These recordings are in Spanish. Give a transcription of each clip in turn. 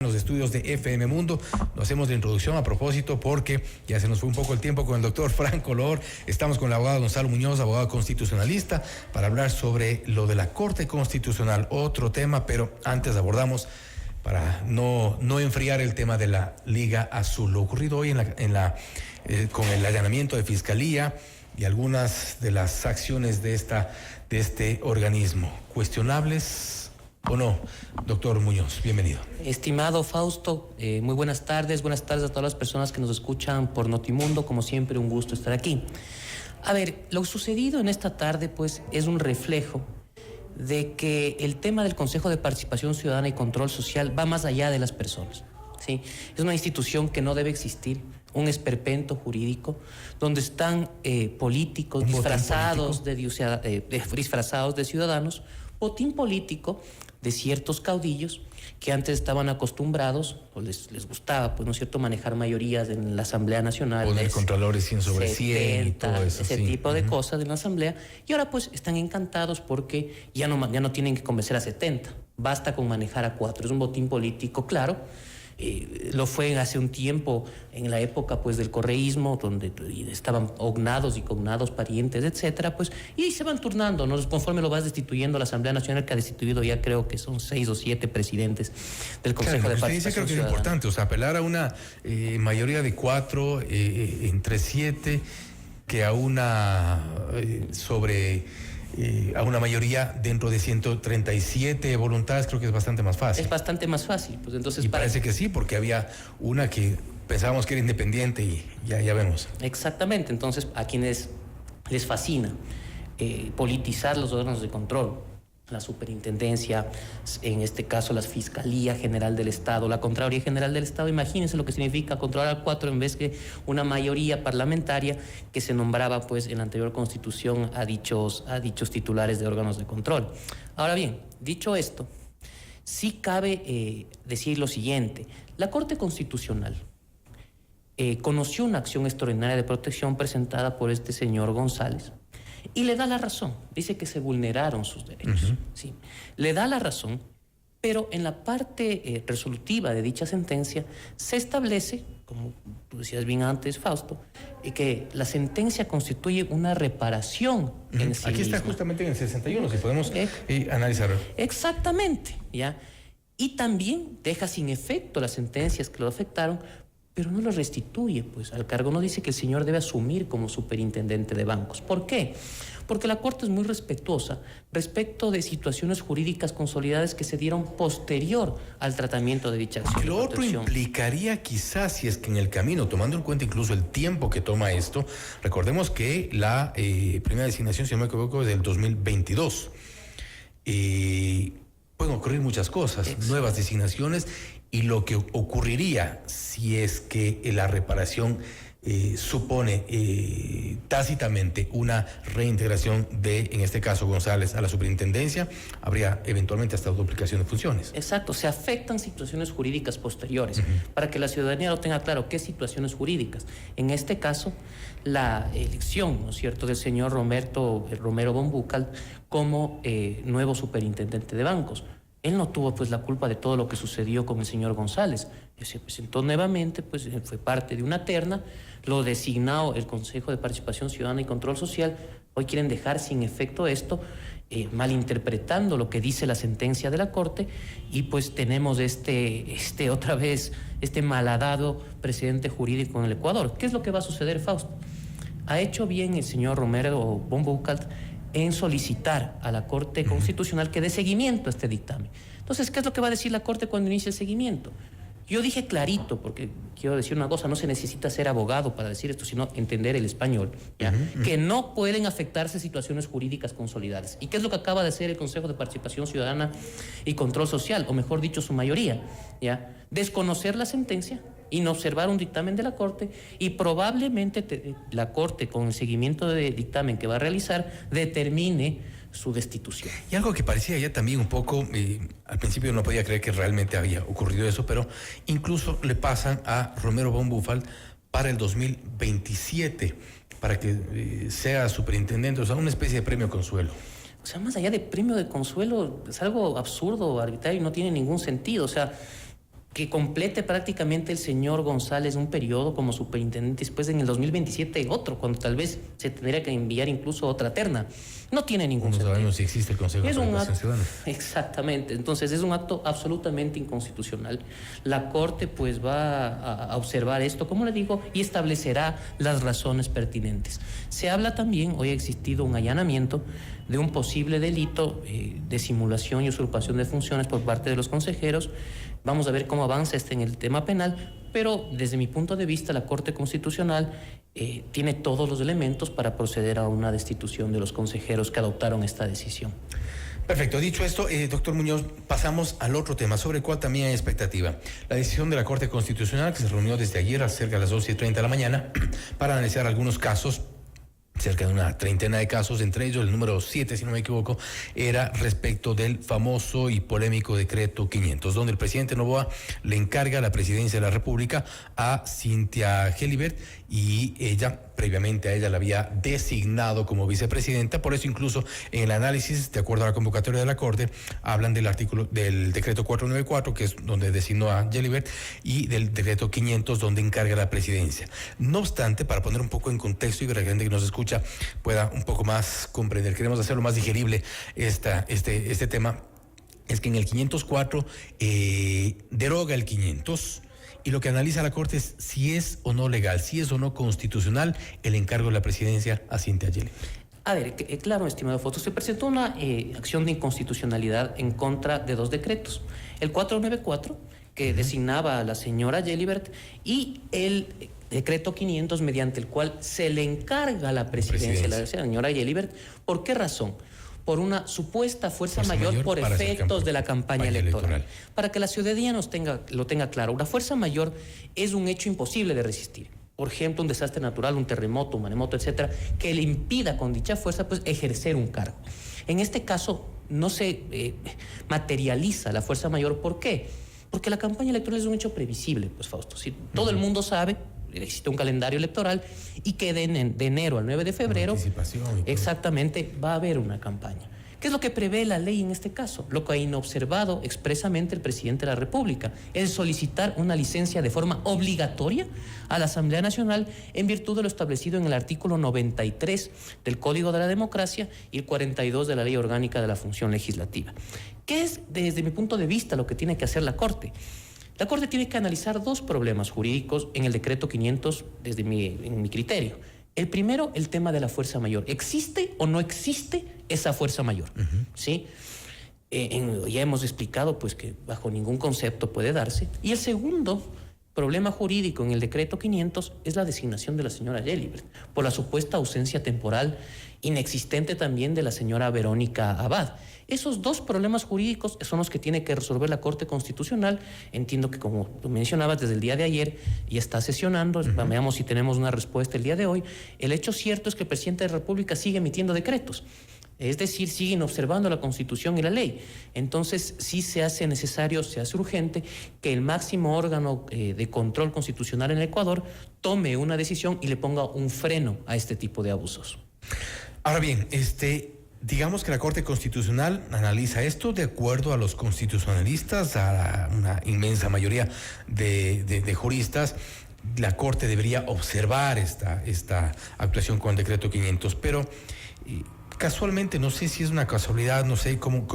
Los estudios de FM Mundo. Lo hacemos de introducción a propósito porque ya se nos fue un poco el tiempo con el doctor Franco Lor. Estamos con el abogado Gonzalo Muñoz, abogado constitucionalista, para hablar sobre lo de la Corte Constitucional, otro tema, pero antes abordamos, para no enfriar, el tema de la Liga Azul. Lo ocurrido hoy con el allanamiento de Fiscalía y algunas de las acciones de este organismo, cuestionables ¿o no? Doctor Muñoz, bienvenido. Estimado Fausto, muy buenas tardes a todas las personas que nos escuchan por Notimundo. Como siempre, un gusto estar aquí. A ver, lo sucedido en esta tarde pues es un reflejo de que el tema del Consejo de Participación Ciudadana y Control Social va más allá de las personas, ¿sí? Es una institución que no debe existir, un esperpento jurídico donde están políticos disfrazados de ciudadanos, botín político de ciertos caudillos que antes estaban acostumbrados, o les gustaba, pues, ¿no es cierto?, manejar mayorías en la Asamblea Nacional. Poner contralores 100 sobre 100 y todo eso. Ese tipo de cosas en la Asamblea. Y ahora pues están encantados porque ya no tienen que convencer a 70. Basta con manejar a 4. Es un botín político, claro. Lo fue hace un tiempo, en la época pues del correísmo, donde estaban ognados y cognados, parientes, etcétera, pues, y se van turnando, ¿no? Conforme lo vas destituyendo la Asamblea Nacional, que ha destituido ya creo que son 6 o 7 presidentes del Consejo de Participación creo que Ciudadana. Es importante, o sea, apelar a una mayoría de 4 entre 7 que a una a una mayoría dentro de 137 voluntades, creo que es bastante más fácil. Es bastante más fácil, pues entonces... Y parece que sí, porque había una que pensábamos que era independiente y ya vemos. Exactamente, entonces a quienes les fascina politizar los órganos de control, la superintendencia, en este caso la Fiscalía General del Estado, la Contraloría General del Estado, imagínense lo que significa controlar al 4 en vez que una mayoría parlamentaria que se nombraba pues en la anterior Constitución a dichos titulares de órganos de control. Ahora bien, dicho esto, sí cabe decir lo siguiente: la Corte Constitucional conoció una acción extraordinaria de protección presentada por este señor González y le da la razón. Dice que se vulneraron sus derechos. ¿Sí? Le da la razón, pero en la parte resolutiva de dicha sentencia se establece, como tú decías bien antes, Fausto, que la sentencia constituye una reparación en sí Aquí está misma. justamente en el 61, si podemos analizarlo. Exactamente, ¿ya? Y también deja sin efecto las sentencias que lo afectaron, pero no lo restituye pues al cargo. No dice que el señor debe asumir como superintendente de bancos. ¿Por qué? Porque la Corte es muy respetuosa respecto de situaciones jurídicas consolidadas que se dieron posterior al tratamiento de dicha acción. Lo otro implicaría quizás, si es que en el camino, tomando en cuenta incluso el tiempo que toma esto, recordemos que la primera designación, si no me equivoco, es del 2022. Pueden ocurrir muchas cosas, nuevas designaciones, y lo que ocurriría si es que la reparación supone tácitamente una reintegración de, en este caso, González a la superintendencia, habría eventualmente hasta duplicación de funciones. Exacto, se afectan situaciones jurídicas posteriores, para que la ciudadanía lo tenga claro. ¿Qué situaciones jurídicas? En este caso, la elección, ¿no es cierto?, del señor Romero Bonbucal como nuevo superintendente de bancos. Él no tuvo pues la culpa de todo lo que sucedió con el señor González. Él se presentó nuevamente, pues fue parte de una terna, lo designó el Consejo de Participación Ciudadana y Control Social. Hoy quieren dejar sin efecto esto, malinterpretando lo que dice la sentencia de la Corte, y pues tenemos otra vez este malhadado precedente jurídico en el Ecuador. ¿Qué es lo que va a suceder, Fausto? Ha hecho bien el señor Romero Bonbucal en solicitar a la Corte Constitucional que dé seguimiento a este dictamen. Entonces, ¿qué es lo que va a decir la Corte cuando inicie el seguimiento? Yo dije clarito, porque quiero decir una cosa, no se necesita ser abogado para decir esto, sino entender el español, ¿ya? Que no pueden afectarse situaciones jurídicas consolidadas. ¿Y qué es lo que acaba de hacer el Consejo de Participación Ciudadana y Control Social? O mejor dicho, su mayoría, ¿ya? Desconocer la sentencia, inobservar un dictamen de la Corte, y probablemente la Corte, con el seguimiento de dictamen que va a realizar, determine su destitución. Y algo que parecía ya también un poco, al principio no podía creer que realmente había ocurrido eso, pero incluso le pasan a Romero Bonbucal para el 2027, para que sea superintendente, o sea, una especie de premio consuelo. O sea, más allá de premio de consuelo, es algo absurdo, arbitrario, y no tiene ningún sentido. O sea, que complete prácticamente el señor González un periodo como superintendente, después en el 2027 otro, cuando tal vez se tendría que enviar incluso otra terna. No tiene ningún sentido. No sabemos si existe el Consejo de Participación Ciudadana. Exactamente. Entonces es un acto absolutamente inconstitucional. La Corte pues va a observar esto, como le digo, y establecerá las razones pertinentes. Se habla también, hoy ha existido un allanamiento de un posible delito de simulación y usurpación de funciones por parte de los consejeros. Vamos a ver cómo avanza en el tema penal, pero desde mi punto de vista la Corte Constitucional tiene todos los elementos para proceder a una destitución de los consejeros que adoptaron esta decisión. Perfecto. Dicho esto, doctor Muñoz, pasamos al otro tema, sobre el cual también hay expectativa. La decisión de la Corte Constitucional, que se reunió desde ayer a cerca de las 12:30 de la mañana para analizar algunos casos, cerca de una treintena de casos, entre ellos el número 7, si no me equivoco, era respecto del famoso y polémico decreto 500, donde el presidente Noboa le encarga la presidencia de la República a Cynthia Gelibert, y ella, previamente a ella, la había designado como vicepresidenta. Por eso incluso en el análisis, de acuerdo a la convocatoria de la Corte, hablan del artículo del decreto 494, que es donde designó a Gelibert, y del decreto 500, donde encarga la presidencia. No obstante, para poner un poco en contexto y que la gente que nos escucha pueda un poco más comprender, queremos hacerlo más digerible este tema, es que en el 504 deroga el 500, y lo que analiza la Corte es si es o no legal, si es o no constitucional el encargo de la presidencia a Cynthia Gelibert. A ver, claro, estimado Fausto, se presentó una acción de inconstitucionalidad en contra de dos decretos. El 494, que designaba a la señora Gelibert, y el decreto 500, mediante el cual se le encarga la presidencia a la señora Gelibert. ¿Por qué razón? Por una supuesta fuerza mayor por efectos de la campaña electoral. Para que la ciudadanía lo tenga claro, una fuerza mayor es un hecho imposible de resistir. Por ejemplo, un desastre natural, un terremoto, un maremoto, etcétera, que le impida con dicha fuerza pues ejercer un cargo. En este caso no se materializa la fuerza mayor. ¿Por qué? Porque la campaña electoral es un hecho previsible, pues Fausto. Si todo el mundo sabe, existe un calendario electoral, y que de enero al 9 de febrero, exactamente, va a haber una campaña. ¿Qué es lo que prevé la ley en este caso? Lo que ha inobservado expresamente el presidente de la República, es solicitar una licencia de forma obligatoria a la Asamblea Nacional en virtud de lo establecido en el artículo 93 del Código de la Democracia y el 42 de la Ley Orgánica de la Función Legislativa. ¿Qué es, desde mi punto de vista, lo que tiene que hacer la Corte? La Corte tiene que analizar dos problemas jurídicos en el decreto 500 en mi criterio. El primero, el tema de la fuerza mayor. ¿Existe o no existe esa fuerza mayor? ¿Sí? Ya hemos explicado pues que bajo ningún concepto puede darse. Y el segundo problema jurídico en el decreto 500 es la designación de la señora Gelibert, por la supuesta ausencia temporal inexistente también de la señora Verónica Abad. Esos dos problemas jurídicos son los que tiene que resolver la Corte Constitucional. Entiendo que, como tú mencionabas, desde el día de ayer ya está sesionando. Veamos si tenemos una respuesta el día de hoy. El hecho cierto es que el presidente de la República sigue emitiendo decretos. Es decir, siguen observando la Constitución y la ley. Entonces, sí se hace necesario, se hace urgente que el máximo órgano de control constitucional en el Ecuador tome una decisión y le ponga un freno a este tipo de abusos. Ahora bien, digamos que la Corte Constitucional analiza esto de acuerdo a los constitucionalistas, a una inmensa mayoría de juristas. La Corte debería observar esta actuación con el decreto 500, pero casualmente, no sé si es una casualidad, no sé cómo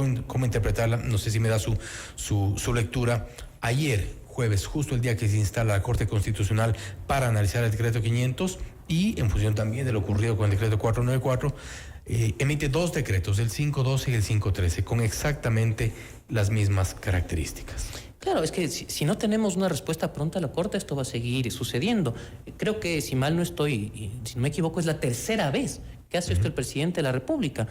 interpretarla, no sé si me da su lectura. Ayer, jueves, justo el día que se instala la Corte Constitucional para analizar el decreto 500 y en función también de lo ocurrido con el decreto 494, emite dos decretos, el 512 y el 513, con exactamente las mismas características. Claro, es que si no tenemos una respuesta pronta a la Corte, esto va a seguir sucediendo. Creo que, si mal no estoy, si no me equivoco, es la tercera vez que hace esto el presidente de la República.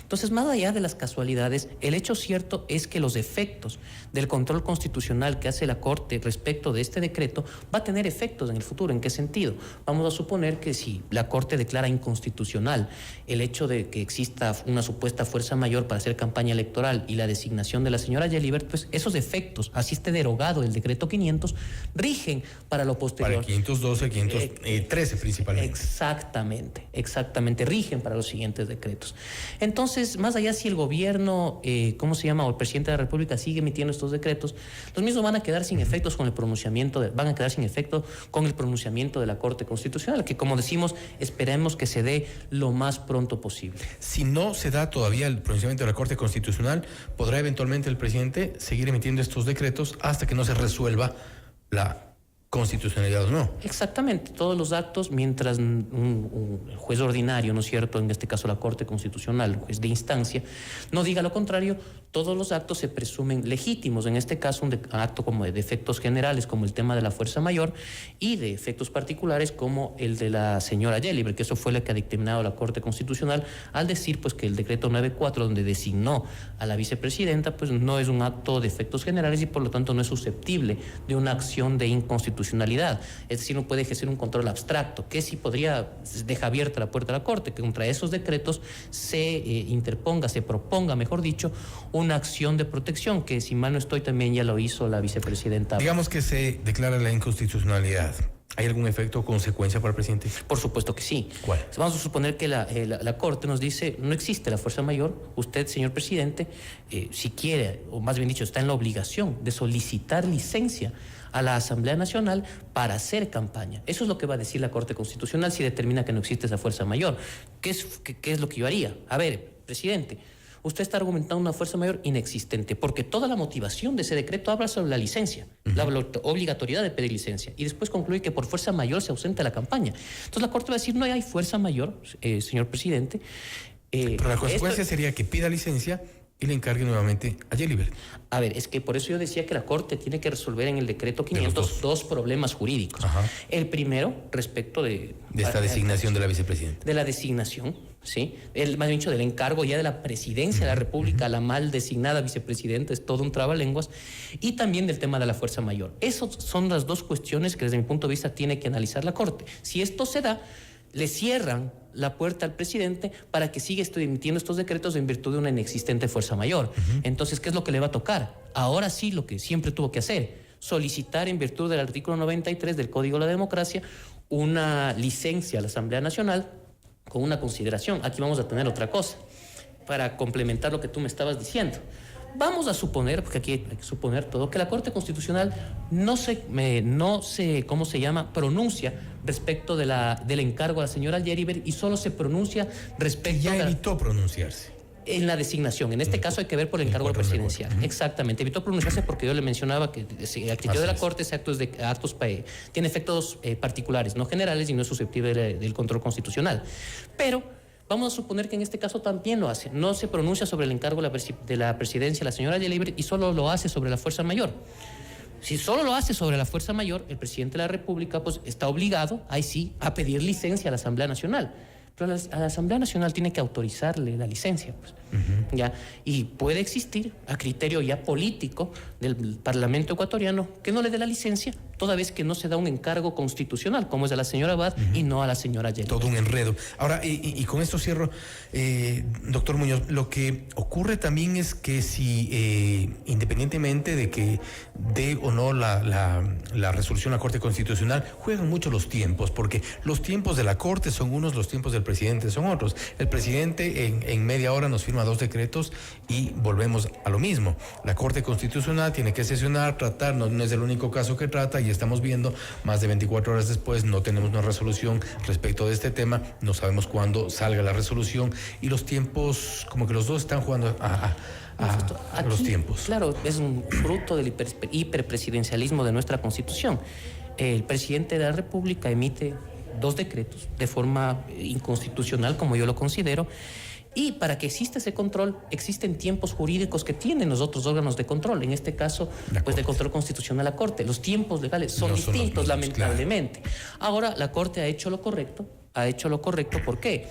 Entonces, más allá de las casualidades, el hecho cierto es que los efectos del control constitucional que hace la Corte respecto de este decreto va a tener efectos en el futuro. ¿En qué sentido? Vamos a suponer que si la Corte declara inconstitucional el hecho de que exista una supuesta fuerza mayor para hacer campaña electoral y la designación de la señora Gelibert, pues esos efectos, así esté derogado el decreto 500, rigen para lo posterior. Para el 512, 513 principalmente. Exactamente, rigen origen para los siguientes decretos. Entonces, más allá si el gobierno, o el presidente de la República sigue emitiendo estos decretos, los mismos van a quedar sin efectos con el pronunciamiento, van a quedar sin efecto con el pronunciamiento de la Corte Constitucional, que como decimos, esperemos que se dé lo más pronto posible. Si no se da todavía el pronunciamiento de la Corte Constitucional, ¿podrá eventualmente el presidente seguir emitiendo estos decretos hasta que no se resuelva la constitucionalidad o no? Exactamente, todos los actos, mientras un juez ordinario, ¿no es cierto?, en este caso la Corte Constitucional, juez de instancia, no diga lo contrario, todos los actos se presumen legítimos. En este caso, un acto como de efectos generales, como el tema de la fuerza mayor, y de efectos particulares, como el de la señora Yeli, porque eso fue lo que ha dictaminado la Corte Constitucional al decir pues que el decreto 94, donde designó a la vicepresidenta, pues no es un acto de efectos generales y por lo tanto no es susceptible de una acción de inconstitucionalidad. Es decir, no puede ejercer un control abstracto, que sí podría, deja abierta la puerta a la Corte, que contra esos decretos se se proponga, mejor dicho, una acción de protección, que si mal no estoy también ya lo hizo la vicepresidenta. Digamos que se declara la inconstitucionalidad. ¿Hay algún efecto o consecuencia para el presidente? Por supuesto que sí. ¿Cuál? Vamos a suponer que la Corte nos dice, no existe la fuerza mayor, usted, señor presidente, si quiere, o más bien dicho, está en la obligación de solicitar licencia a la Asamblea Nacional para hacer campaña. Eso es lo que va a decir la Corte Constitucional si determina que no existe esa fuerza mayor. ¿Qué es lo que yo haría? A ver, presidente, usted está argumentando una fuerza mayor inexistente, porque toda la motivación de ese decreto habla sobre la licencia, la obligatoriedad de pedir licencia, y después concluye que por fuerza mayor se ausenta la campaña. Entonces la Corte va a decir, no hay fuerza mayor, señor presidente. Pero la consecuencia sería que pida licencia y le encargue nuevamente a Yeliber. A ver, es que por eso yo decía que la Corte tiene que resolver en el decreto 500 dos problemas jurídicos. Ajá. El primero, respecto de esta designación de la vicepresidenta. De la designación, ¿sí? Más bien dicho, del encargo ya de la presidencia de la República a la mal designada vicepresidenta, es todo un trabalenguas, y también del tema de la fuerza mayor. Esas son las dos cuestiones que desde mi punto de vista tiene que analizar la Corte. Si esto se da, le cierran la puerta al presidente para que siga emitiendo estos decretos en virtud de una inexistente fuerza mayor. Entonces, ¿qué es lo que le va a tocar? Ahora sí, lo que siempre tuvo que hacer, solicitar en virtud del artículo 93 del Código de la Democracia una licencia a la Asamblea Nacional con una consideración. Aquí vamos a tener otra cosa para complementar lo que tú me estabas diciendo. Vamos a suponer, porque aquí hay que suponer todo, que la Corte Constitucional no se pronuncia respecto del encargo a la señora Yeriber y solo se pronuncia respecto ya evitó pronunciarse. En la designación. En este caso hay que ver por el encargo presidencial. Exactamente. Evitó pronunciarse porque yo le mencionaba que el criterio de la Corte tiene efectos particulares, no generales, y no es susceptible del control constitucional. Pero vamos a suponer que en este caso también lo hace. No se pronuncia sobre el encargo de la presidencia la señora Yeliber y solo lo hace sobre la fuerza mayor. Si solo lo hace sobre la fuerza mayor, el presidente de la República pues está obligado, ahí sí, a pedir licencia a la Asamblea Nacional. Pero a la Asamblea Nacional tiene que autorizarle la licencia, pues. ¿Ya? Y puede existir, a criterio ya político del Parlamento ecuatoriano, que no le dé la licencia, toda vez que no se da un encargo constitucional, como es a la señora Abad y no a la señora Yeli. Todo un enredo. Ahora, y con esto cierro, doctor Muñoz, lo que ocurre también es que si, independientemente de que dé o no la resolución a la Corte Constitucional, juegan mucho los tiempos, porque los tiempos de la Corte son unos, los tiempos del presidente son otros. El presidente en media hora nos firma 2 decretos y volvemos a lo mismo. La Corte Constitucional tiene que sesionar, tratar, no es el único caso que trata, y estamos viendo, más de 24 horas después, no tenemos una resolución respecto de este tema, no sabemos cuándo salga la resolución, y los tiempos, como que los dos están jugando a los tiempos. Claro, es un fruto del hiperpresidencialismo de nuestra Constitución. El presidente de la República emite 2 decretos de forma inconstitucional, como yo lo considero, y para que exista ese control, existen tiempos jurídicos que tienen los otros órganos de control, en este caso, pues de control constitucional la Corte. Los tiempos legales son distintos, lamentablemente. Claro. Ahora, la Corte ha hecho lo correcto, ¿por qué?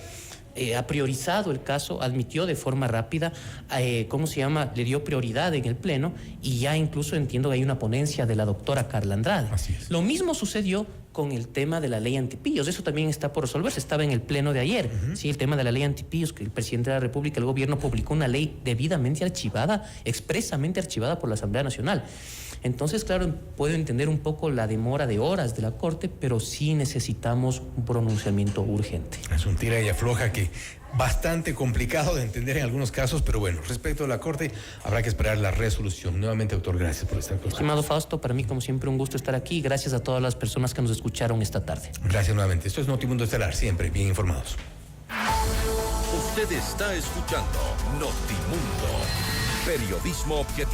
Ha priorizado el caso, admitió de forma rápida, le dio prioridad en el Pleno, y ya incluso entiendo que hay una ponencia de la doctora Carla Andrade. Así es. Lo mismo sucedió con el tema de la ley antipillos. Eso también está por resolverse. Estaba en el Pleno de ayer. Sí, el tema de la ley antipillos, que el presidente de la República, el gobierno, publicó una ley debidamente archivada, expresamente archivada por la Asamblea Nacional. Entonces, claro, puedo entender un poco la demora de horas de la Corte, pero sí necesitamos un pronunciamiento urgente. Es un tira y afloja que bastante complicado de entender en algunos casos, pero bueno, respecto a la Corte, habrá que esperar la resolución. Nuevamente, doctor, gracias por estar con nosotros. Estimado Fausto, para mí, como siempre, un gusto estar aquí. Gracias a todas las personas que nos escucharon esta tarde. Gracias nuevamente. Esto es Notimundo Estelar, siempre bien informados. Usted está escuchando Notimundo, periodismo objetivo.